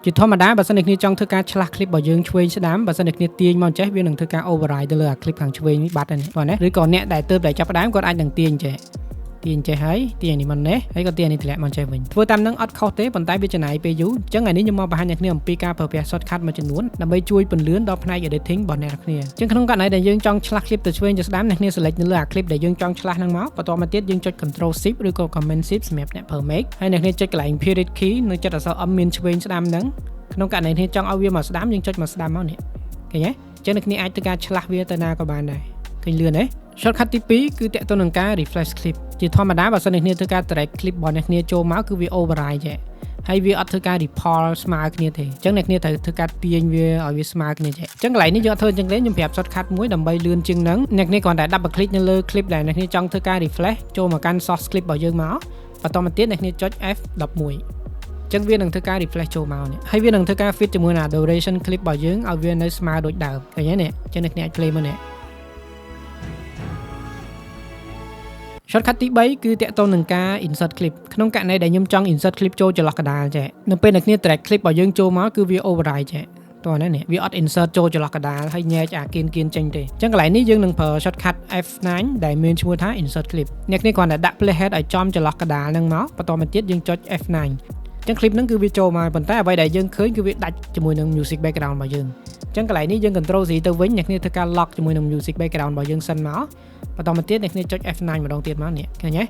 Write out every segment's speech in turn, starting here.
ជាធម្មតាបើសិនអ្នកគ្នាចង់ធ្វើការឆ្លាស់ clip របស់យើងឆ្វេងស្ដាំបើសិនអ្នកគ្នាទាញមកចេះវានឹងធ្វើការ override ទៅលើអា clip ខាងឆ្វេងនេះបាត់ហើយបងណាឬក៏អ្នកដែលទើបតែចាប់ផ្ដើមគាត់អាចនឹងទាញចេះហើយទាញនេះមិននេះហើយក៏ទាញនេះធ្លាក់មកចេះវិញធ្វើតាមនឹងអត់ខុសទេប៉ុន្តែវាចំណាយពេលយូរអញ្ចឹងថ្ងៃនេះខ្ញុំមកបង្ហាញអ្នកគ្នាអំពីការប្រើប្រាស់ shortcut មួយចំនួនដើម្បីជួយពន្លឿនដល់ផ្នែក editing របស់អ្នកគ្នាអញ្ចឹងក្នុងករណីដែលយើងចង់ឆ្លាស់ clip ទៅឆ្វេងទៅស្ដាំអ្នកគ្នា select នៅលើអា clip ដែលយើងចង់ឆ្លាស់ហ្នឹងមកបន្តមកទៀតយើងចុច Control Shift ឬក៏ Command Shift សម្រាប់អ្នកប្រើ Mac ហើយអ្នកគ្នាចុចកន្លែង Period Key នៅចិត្តអក្សរ M មានឆ្វេងស្ដាំហ្នឹងក្នុងករណីនេះចង់ឲ្យវាមកស្ដាំយើងចុចមកស្ដាំមកនេះឃើញទេអញ្ចឹងអ្នកគ្នាអាចធ្វើការឆ្លាស់វាទៅណាក៏បានដែរឃើញលឿនទេ shortcut ទី2គឺតាក់ទងនឹងការ refresh clip ជាធម្មតាបើសិនអ្នកគ្នាធ្វើការ drag clip របស់អ្នកគ្នាចូលមកគឺវា override ចេះហើយវាអត់ធ្វើការ repol ស្មើគ្នាទេអញ្ចឹងអ្នកគ្នាត្រូវធ្វើការទាញវាឲ្យវាស្មើគ្នាចេះអញ្ចឹងកន្លែងនេះយើងអត់ធ្វើអញ្ចឹងទេខ្ញុំប្រាប់ shortcut មួយដើម្បីលឿនជាងហ្នឹងអ្នកគ្នាគ្រាន់តែ double click នៅលើ clip ដែលអ្នកគ្នាចង់ធ្វើការ refresh ចូលមកកាន់ source clip របស់យើងមកបន្តមកទៀតអ្នកគ្នាចុច F11 ចឹងវានឹងធ្វើការ refresh ចូលមកនេះហើយវានឹងធ្វើការ fit ជាមួយនឹង duration clip របស់យើងឲ្យវានៅស្មើដូចដើមឃើញទេនេះចឹងអ្នកគ្នាអាច play មកនេះ shortcut ទី3គឺតាក់ទងនឹងការ insert clip ក្នុងករណីដែលខ្ញុំចង់ insert clip ចូលចន្លោះកណ្ដាលចេះនៅពេលអ្នកគ្នា drag clip របស់យើងចូលមកគឺវា override ចេះតោះនេះវាអត់ insert ចូលចន្លោះកណ្ដាលហើយញែកអាគៀនចេញទេអញ្ចឹងកន្លែងនេះយើងនឹងប្រើ shortcut F9 ដែលមានឈ្មោះថា insert clip អ្នកគ្នាគ្រាន់តែដាក់ playhead ឲ្យចំចន្លោះកណ្ដាលហ្នឹងមកបន្តមកទៀតយើងចុច F9 អញ្ចឹង clip ហ្នឹងគឺវាចូលមកប៉ុន្តែអ្វីដែលយើងឃើញគឺវាដាច់ជាមួយនឹង music background របស់យើងអញ្ចឹងកន្លែងនេះយើង control Z ទៅវិញអ្នកគ្នាធ្វើការ lock ជាមួយនឹង music background របស់យើងសិនមកបន្តមកទៀតអ្នកគ្នាចុច F9 ម្ដងទៀតមកនេះឃើញទេ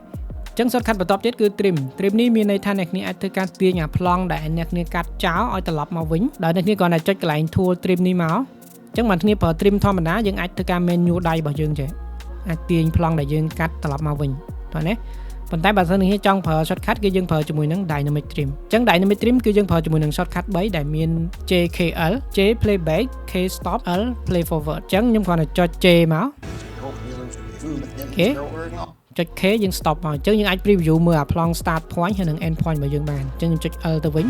អញ្ចឹង shortcut បន្ទាប់ទៀតគឺ trim នេះមានន័យថាអ្នកគ្នាអាចធ្វើការទាញអាប្លង់ដែលអ្នកគ្នាកាត់ចោលឲ្យត្រឡប់មកវិញដោយអ្នកគ្នាគ្រាន់តែចុចកន្លែង tool trim នេះមកអញ្ចឹងបើអ្នកគ្នាប្រើ trim ធម្មតាយើងអាចធ្វើការ manual ដៃរបស់យើងចេះអាចទាញប្លង់ដែលយើងកាត់ត្រឡប់មកវិញតោះណាប៉ុន្តែបើសិនជាចង់ប្រើ shortcut គឺយើងប្រើជាមួយនឹង dynamic trim អញ្ចឹង dynamic trim គឺយើងប្រើជាមួយនឹង shortcut 3ដែលមាន JKL J playback K stop L play forward អញ្ចឹងខ្ញុំគ្រាន់តែចុច J មកអូខេចុច K យើង stop មកអញ្ចឹងយើងអាច preview មើលអាប្លង់ start point ហើយនិង end point របស់យើងបានអញ្ចឹងខ្ញុំចុច L ទៅវិញ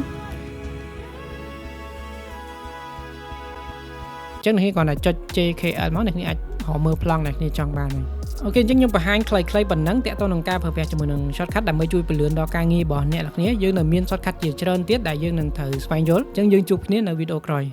អញ្ចឹងនេះគ្រាន់តែចុច JKL មកអ្នកគ្នាអាចរកមើលប្លង់ដែលគ្នាចង់បានហើយអូខេអញ្ចឹងខ្ញុំបង្ហាញខ្លីៗប៉ុណ្ណឹងតាក់ទងនឹងការប្រើប្រាស់ជាមួយនឹង shortcut ដើម្បីជួយពន្លឿនដល់ការងាររបស់អ្នកនរគ្នាយើងនៅមាន shortcut ជាច្រើនទៀតដែលយើងនឹងត្រូវស្វែងយល់អញ្ចឹងយើងជួបគ្នានៅវីដេអូក្រោយ